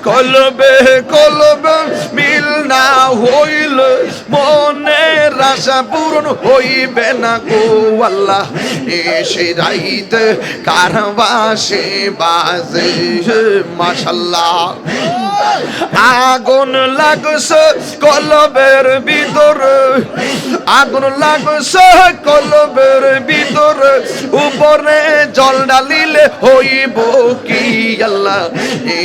কলবে কলবে মিল না হইল মনের আশা পূরণ হইবে না গো আল্লাহ এসে রাইতে কারবাসে বাজে মাশাল্লাহ আগুন লাগছে কলবের ভিতরে আগুন লাগছে কলবের ভিতরে উপরে জল ঢালিলে হইব কি আল্লাহ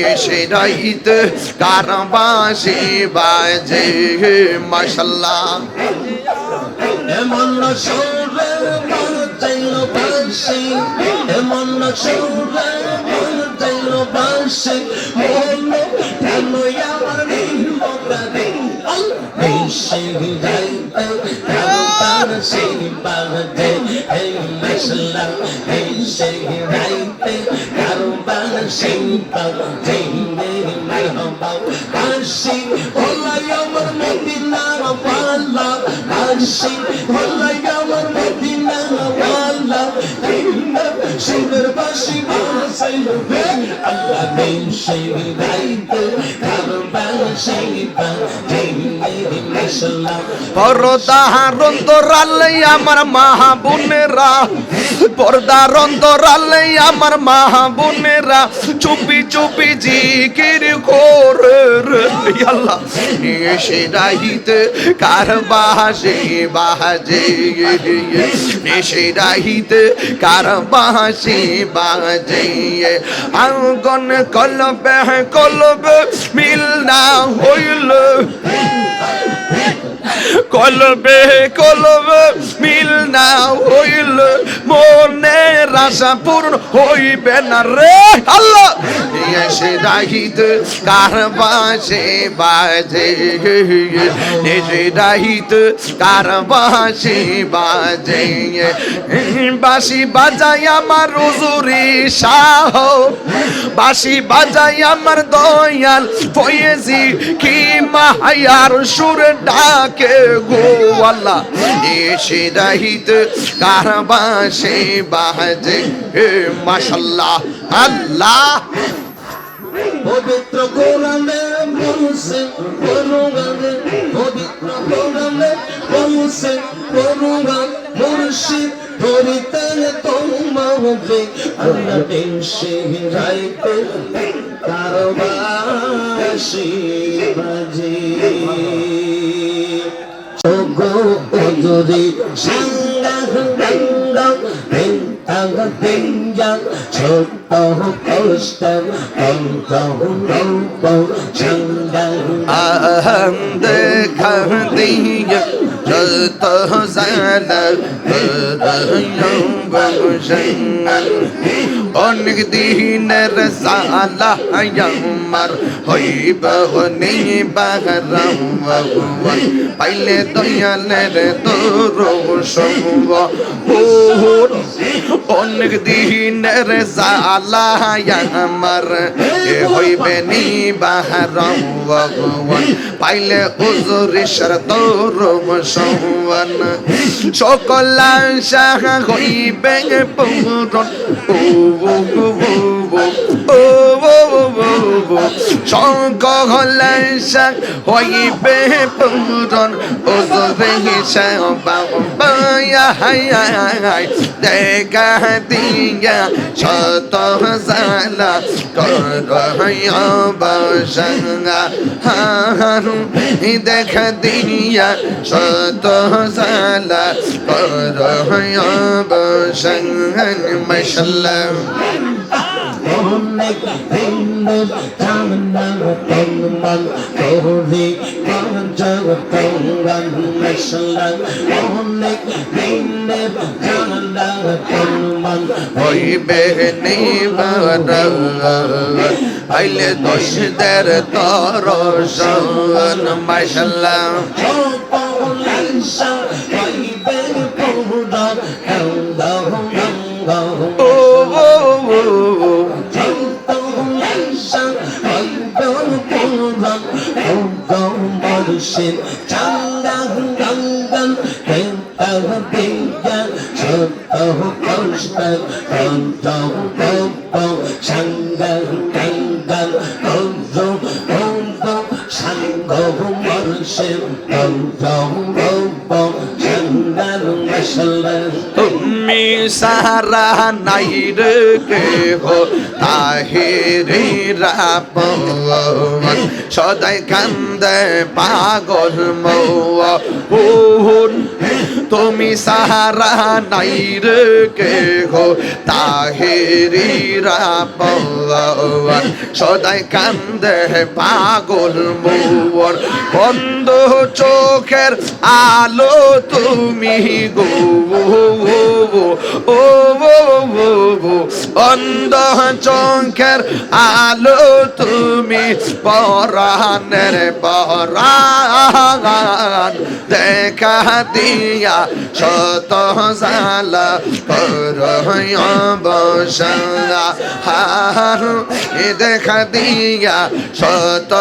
এসে রাইতে কারবাসে বাজে মাশাল্লাহ এমন সুরে মন চাইল বাসি এমন সুরে মন চাইল বাসি মন কেন আমার নিমকারে বেশি যাইতে কারবার সেই বাজে এই মশলা বেশি যাইতে কারবার সেই বাজে মেরি মারহাবা বাসি ওলাই আমার মদিনা পাল্লা বাসি ওলাই আমার মদিনা ওয়ালা সুন্দর বাসি বাসাইল আল্লাহ বেশি যাইতে কারবার সেই বাজে মেরি মশলা পর্দার অন্তরালে আমার মা বোনেরা পর্দার অন্তরালে আমার মা বোনেরা চুপি চুপি জিকির করে রে আল্লাহ এসে রাইতে কারবাসে বাজে এসে রাইতে কারবাসে বাজে আগুন কলবে কলবে মিল না হইল কলবে কলবে মিল না হইল মনের আশা পূর্ণ হইবে না রে আল্লাহ এসে রাইতে কারবাসে বাজে এসে রাইতে কারবাসে বাজে বাঁশি বাজাই আমার হুজুরি শাহ বাঁশি বাজাই আমার দয়াল ফয়েজি কি মায়ার সুরে ডাকে গো আল্লাহ এসে রাইতে কারবাসে বাজে মাশাল্লাহ আল্লাহ পবিত্র কোরআনে বলছে কোরআনে পবিত্র কোরআনে বলছে কোরআন মুর্শিদ ধরিতে তোমাকে আল্লাহ দেশে রাইতে কারবাসি বাজে ওগো ওজরি সাঙ্গা গঙ্গা বেন্তাগা বেঞ্জা ছোট কষ্ট অন্ত নৌপ সাঙ্গা আহম দেখা দিয়া যত জালা অনেক দিনের জালা আমার হইব বাহারাম পাইলে দয়ালের তোর সঙ্গ অনেক দিনের জালা আমার হইবে নি বাহারাম পাইলে হুজুরের তোর সঙ্গন সকল আশা হইবে পূরণ সকল আশা হইবে পূরণ দেখা দিয়া শত জালা করসঙ্গা দেখা দিয়া শত জালা করসঙ্গন মাশাল্লাহ অনেক দিনের জানা তন্মন তোরে জগতঙ্গন মশলা অনেক দিনের জানা তন্মন হইবে নিবার আইলে দোষদের তর সন মাশাল্লাহ সকলাংশা হইবে পূরণ মুর্শিদ চাঙ্গা গঙ্গন হেন্তাহ বিজ্ঞা ছোট কষ্ট অন্ত গপ সাঙ্গা গঙ্গন সে সুন্দর মশাল্লাহ তুমি সারা নাই রে কেহ তাহিরিরা পবন সদাই কান্দে পাগল মৌন তুমি সারা নাই রে কেহ তাহিরিরা পবন সদাই কান্দে পাগল মৌন বন্ধ চোখের আলো তুমি গো ও অন্ধ চোখের আলো তুমি পরাণের পরাণ দেখা দিয়া শত জালা বসা দেখা দিয়া শত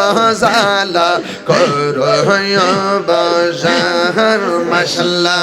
জালা কর বসা মাশাল্লাহ